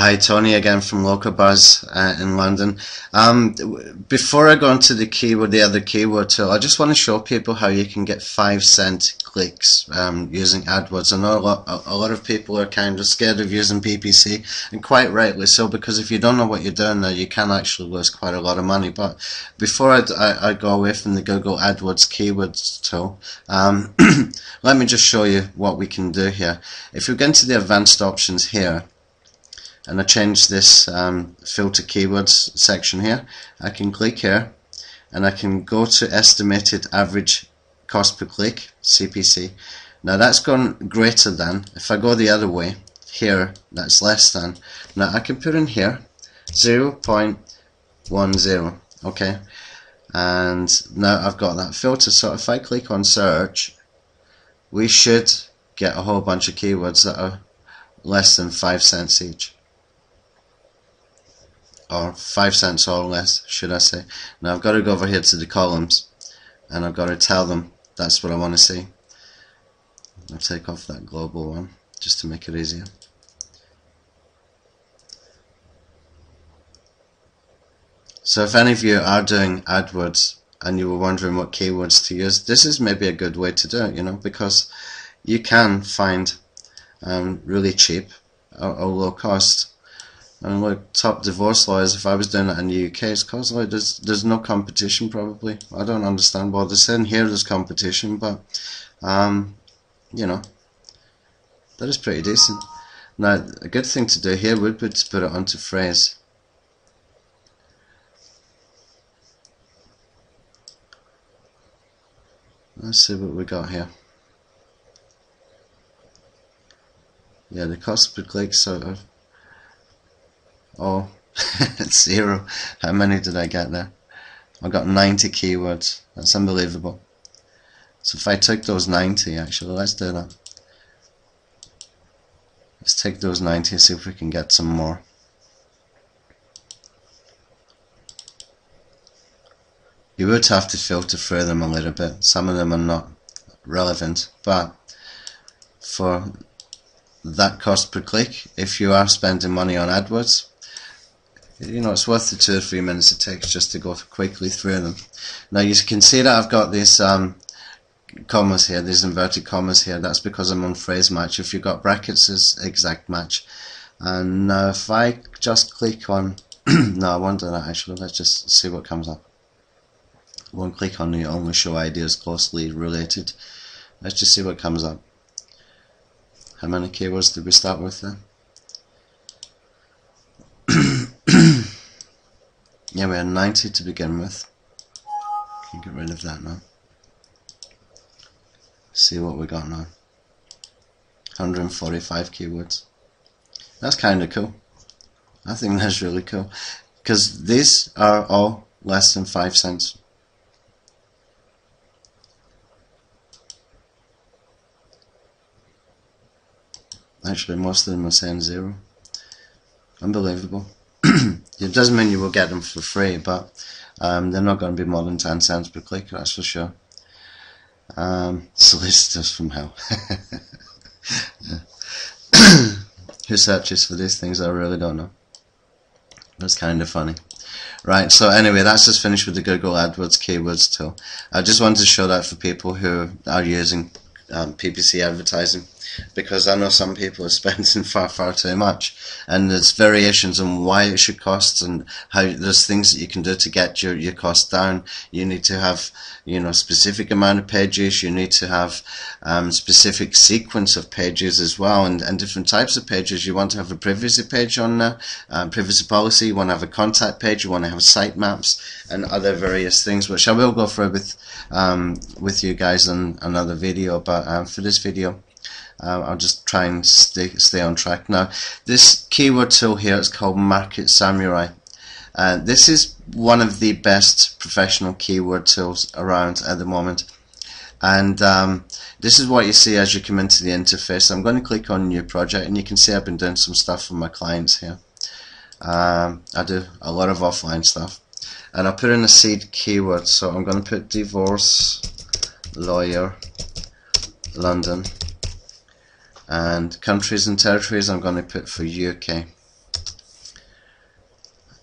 Hi, Tony again from Local Buzz in London. Before I go into the other keyword tool, I just want to show people how you can get 5-cent clicks using AdWords. I know a lot of people are kind of scared of using PPC, and quite rightly so, because if you don't know what you're doing there, you can actually lose quite a lot of money. But before I go away from the Google AdWords keywords tool, let me just show you what we can do here. If we go into the advanced options here, and I change this filter keywords section here, I can click here and I can go to estimated average cost per click, CPC. Now that's gone greater than. If I go the other way, here that's less than. Now I can put in here 0.10, okay, and now I've got that filter. So if I click on search, we should get a whole bunch of keywords that are less than 5 cents each, or 5 cents or less, should I say. Now I've got to go over here to the columns and I've got to tell them that's what I want to see. I'll take off that global one just to make it easier. So if any of you are doing AdWords and you were wondering what keywords to use, this is maybe a good way to do it, you know, because you can find really cheap or low cost. And look, top divorce lawyers, if I was doing it in the UK, it's because like there's no competition probably. I don't understand why they're saying here there's competition, but you know, that is pretty decent. Now a good thing to do here would be to put it onto phrase. Let's see what we got here. Yeah, the cost per click sort of. Oh, it's 0. How many did I get there? I got 90 keywords. That's unbelievable. So if I took those 90, actually, let's do that. Let's take those 90 and see if we can get some more. You would have to filter through them a little bit. Some of them are not relevant, but for that cost per click, if you are spending money on AdWords, you know, it's worth the 2 or 3 minutes it takes just to go quickly through them. Now you can see that I've got these commas here, these inverted commas here. That's because I'm on phrase match. If you've got brackets, it's exact match. And now if I just click on no, I won't do that actually. Let's just see what comes up. I won't click on the only show ideas closely related. Let's just see what comes up. How many keywords did we start with there? Yeah, we had 90 to begin with. Can get rid of that now. See what we got now. 145 keywords. That's kind of cool. I think that's really cool, because these are all less than 5 cents. Actually, most of them are saying 0. Unbelievable. It doesn't mean you will get them for free, but they're not going to be more than 10 cents per click, that's for sure. Solicitors from hell. Who searches for these things? I really don't know. That's kind of funny. Right, so anyway, that's just finished with the Google AdWords keywords tool. I just wanted to show that for people who are using PPC advertising, because I know some people are spending far too much, and there's variations on why it should cost, and how there's things that you can do to get your cost down. You need to have, you know, specific amount of pages. You need to have specific sequence of pages as well, and different types of pages. You want to have a privacy page on there, privacy policy. You want to have a contact page. You want to have sitemaps and other various things, which I will go through with you guys in another video. But for this video, I'll just try and stay on track. Now, this keyword tool here is called Market Samurai. This is one of the best professional keyword tools around at the moment. And this is what you see as you come into the interface. I'm going to click on New Project, and you can see I've been doing some stuff for my clients here. I do a lot of offline stuff. And I'll put in a seed keyword. So I'm going to put divorce lawyer London. And countries and territories I'm going to put for UK.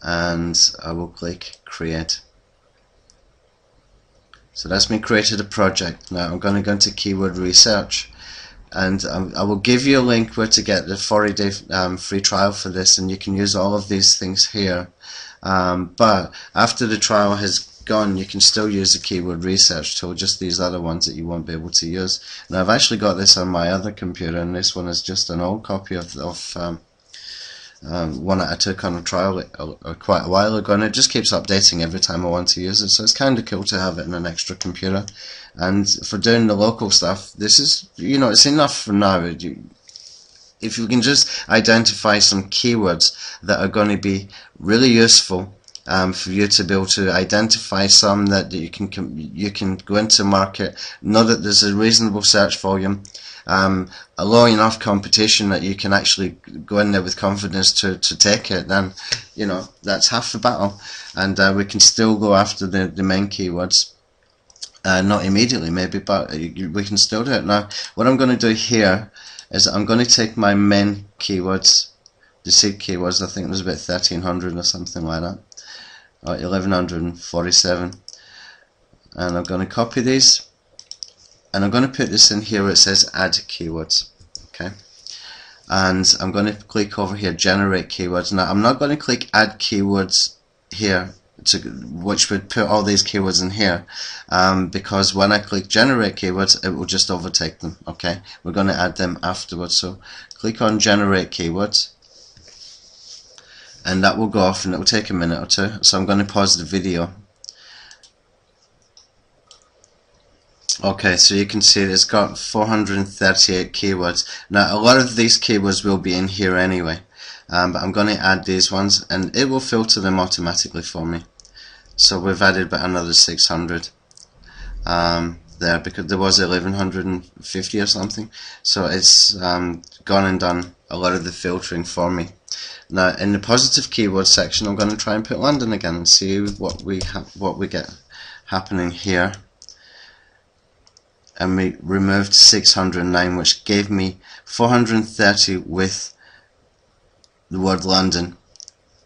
and I will click create. So that's me created a project. Now I'm going to go into keyword research, and I will give you a link where to get the 40-day free trial for this, and you can use all of these things here. But after the trial has gone, you can still use the keyword research tool, just these other ones that you won't be able to use. Now I've actually got this on my other computer, and this one is just an old copy of one that I took on a trial quite a while ago, and it just keeps updating every time I want to use it, so it's kind of cool to have it in an extra computer. And for doing the local stuff, this is, you know, it's enough for now. If you can just identify some keywords that are going to be really useful for you to be able to identify some that you can go into market, know that there's a reasonable search volume, a low enough competition that you can actually go in there with confidence to take it, then you know that's half the battle, and we can still go after the main keywords. Not immediately maybe, but we can still do it. Now what I'm going to do here is I'm going to take my main keywords, the seed keywords. I think there's about 1300 or something like that, or 1147, and I'm going to copy these, and I'm going to put this in here where it says add keywords. Okay, and I'm going to click over here, generate keywords. Now I'm not going to click add keywords here, which would put all these keywords in here, because when I click generate keywords, it will just overtake them. Okay, we're going to add them afterwards. So click on generate keywords, and that will go off, and it will take a minute or two. So I'm going to pause the video. Okay, so you can see it's got 438 keywords. Now a lot of these keywords will be in here anyway, but I'm going to add these ones, and it will filter them automatically for me. So we've added about another 600 there, because there was 1150 or something. So it's gone and done a lot of the filtering for me. Now in the positive keyword section, I'm going to try and put London again and see what we get happening here. And we removed 609, which gave me 430 with the word London.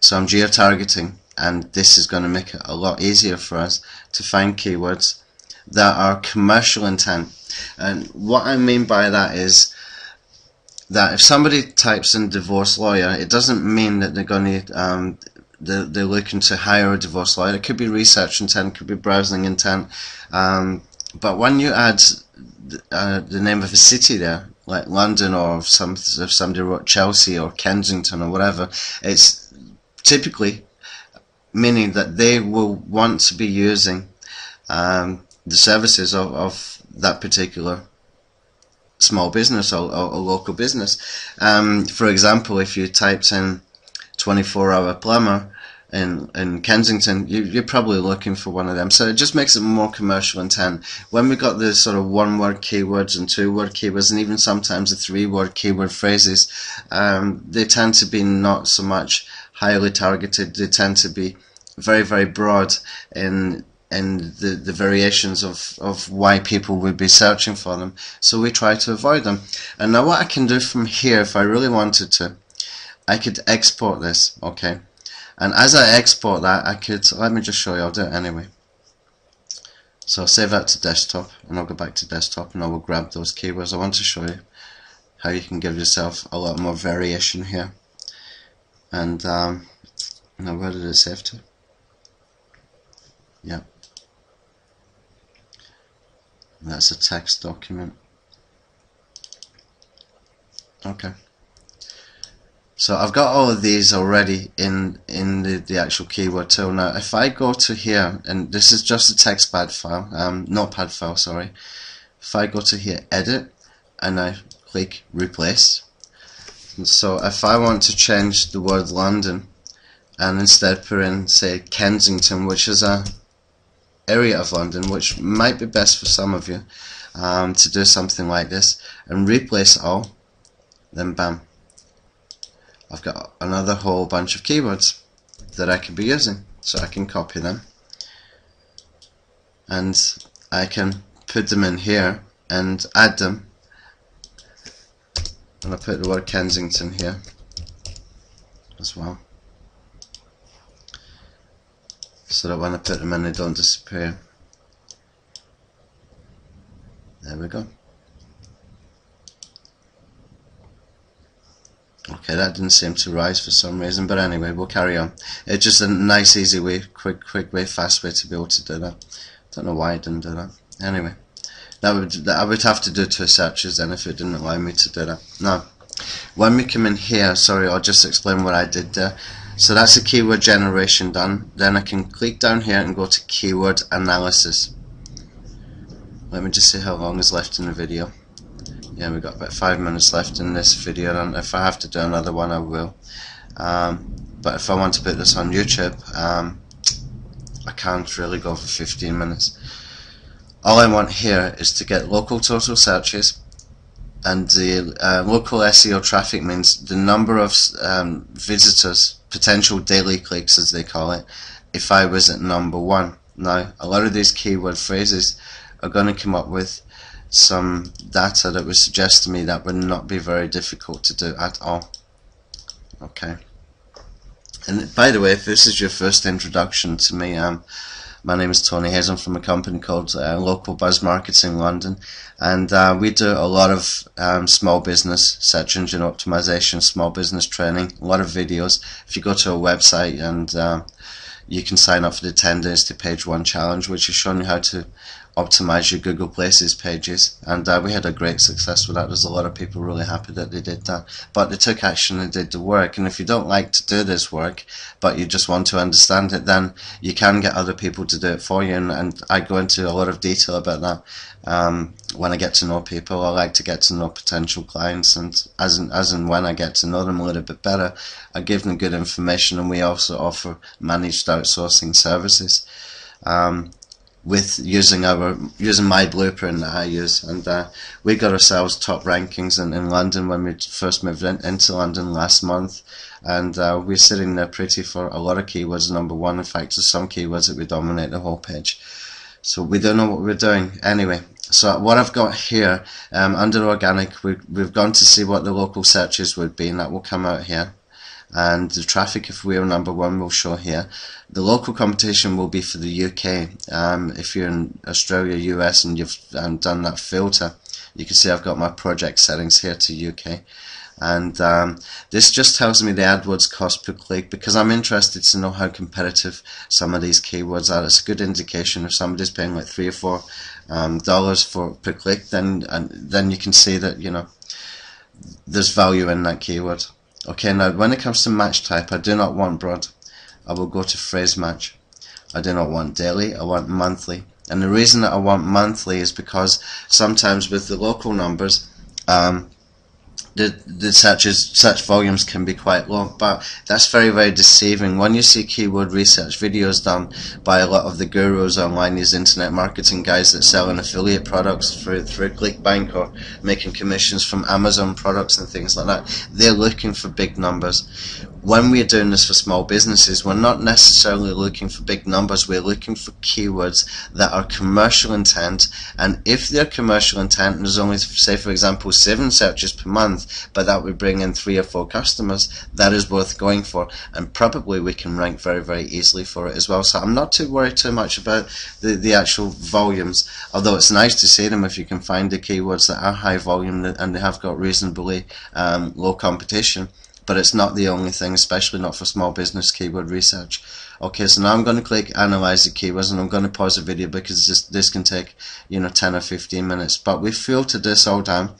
So I'm geotargeting, and this is going to make it a lot easier for us to find keywords that are commercial intent. And what I mean by that is that if somebody types in divorce lawyer, it doesn't mean that they're going to they're looking to hire a divorce lawyer. It could be research intent, it could be browsing intent. But when you add the name of a city there, like London, or if somebody wrote Chelsea or Kensington or whatever, it's typically meaning that they will want to be using the services of that particular small business or local business. For example, if you typed in 24-hour plumber in Kensington, you're probably looking for one of them. So it just makes it more commercial intent. When we got the sort of one-word keywords and two-word keywords, and even sometimes the three-word keyword phrases, they tend to be not so much highly targeted. They tend to be very, very broad in the variations of why people would be searching for them. So we try to avoid them. And now what I can do from here, if I really wanted to, I could export this. Okay. And as I export that, I could, let me just show you, I'll do it anyway. So I'll save that to desktop, and I'll go back to desktop, and I will grab those keywords. I want to show you how you can give yourself a lot more variation here. And now where did it save to? Yeah. That's a text document. Okay. So I've got all of these already in the actual keyword tool. Now if I go to here, and this is just a textpad file, notepad file, sorry. If I go to here, edit, and I click replace, and so if I want to change the word London and instead put in, say, Kensington, which is a area of London, which might be best for some of you, to do something like this, and replace all, then bam, I've got another whole bunch of keywords that I could be using. So I can copy them, and I can put them in here and add them, and I put the word Kensington here as well. so that when I put them in they don't disappear. There we go. Okay, that didn't seem to rise for some reason, but anyway, we'll carry on. It's just a nice, easy way, quick way, fast way to be able to do that. Don't know why I didn't do that. Anyway, I would have to do 2 searches then if it didn't allow me to do that. Now, when we come in here, sorry, I'll just explain what I did there. So that's the keyword generation done. Then I can click down here and go to keyword analysis. Let me just see how long is left in the video. Yeah, we've got about 5 minutes left in this video, and if I have to do another one I will. But if I want to put this on YouTube, I can't really go for 15 minutes. All I want here is to get local total searches, and the local SEO traffic means the number of visitors, potential daily clicks as they call it, if I was at number 1. Now, a lot of these keyword phrases are going to come up with some data that would suggest to me that would not be very difficult to do at all. Okay. And by the way, if this is your first introduction to me, my name is Tony Hayes. I'm from a company called Local Buzz Marketing London, and we do a lot of small business search engine optimization, small business training, a lot of videos. If you go to our website, and you can sign up for the 10 days to page 1 challenge, which is showing you how to optimize your Google Places pages, and we had a great success with that. There's a lot of people really happy that they did that, but they took action and did the work. And if you don't like to do this work but you just want to understand it, then you can get other people to do it for you, and I go into a lot of detail about that. When I get to know people, I like to get to know potential clients, and as and when I get to know them a little bit better, I give them good information. And we also offer managed outsourcing services with using my blueprint that I use, and we got ourselves top rankings in London when we first moved into London last month, and we're sitting there pretty for a lot of keywords, number 1. In fact, there's some keywords that we dominate the whole page, so we don't know what we're doing. Anyway, so what I've got here, under organic, we've gone to see what the local searches would be, and that will come out here. And the traffic, if we are number 1, will show here. The local competition will be for the UK. If you're in Australia, US, and you've done that filter, you can see I've got my project settings here to UK. And this just tells me the AdWords cost per click, because I'm interested to know how competitive some of these keywords are. It's a good indication. If somebody's paying like $3 or $4 per click, then you can see that, you know, there's value in that keyword. Okay, now when it comes to match type, I do not want broad. I will go to phrase match. I do not want daily, I want monthly. And the reason that I want monthly is because sometimes with the local numbers, the search volumes can be quite low, but that's very, very deceiving. When you see keyword research videos done by a lot of the gurus online, these internet marketing guys that sell an affiliate products through ClickBank or making commissions from Amazon products and things like that, they're looking for big numbers. When we're doing this for small businesses, we're not necessarily looking for big numbers, we're looking for keywords that are commercial intent, and if they're commercial intent and there's only, say for example, 7 searches per month, but that would bring in 3 or 4 customers, that is worth going for, and probably we can rank very, very easily for it as well. So I'm not too worried too much about the actual volumes, although it's nice to see them if you can find the keywords that are high volume and they have got reasonably low competition. But it's not the only thing, especially not for small business keyword research. Okay, so now I'm going to click analyze the keywords, and I'm going to pause the video because this can take, you know, 10 or 15 minutes. But we filtered this all down.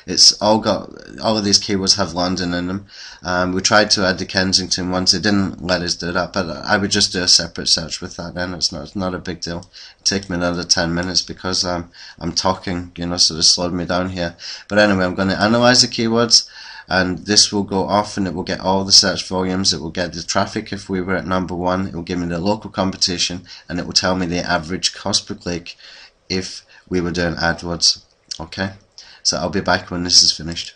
It's all of these keywords have London in them. We tried to add the Kensington ones. They didn't let us do that, but I would just do a separate search with that. Then it's not a big deal. It'd take me another 10 minutes because I'm talking, you know, so they slowed me down here. But anyway, I'm going to analyze the keywords, and this will go off and it will get all the search volumes, it will get the traffic if we were at number 1, it will give me the local competition, and it will tell me the average cost per click if we were doing AdWords. Okay, so I'll be back when this is finished.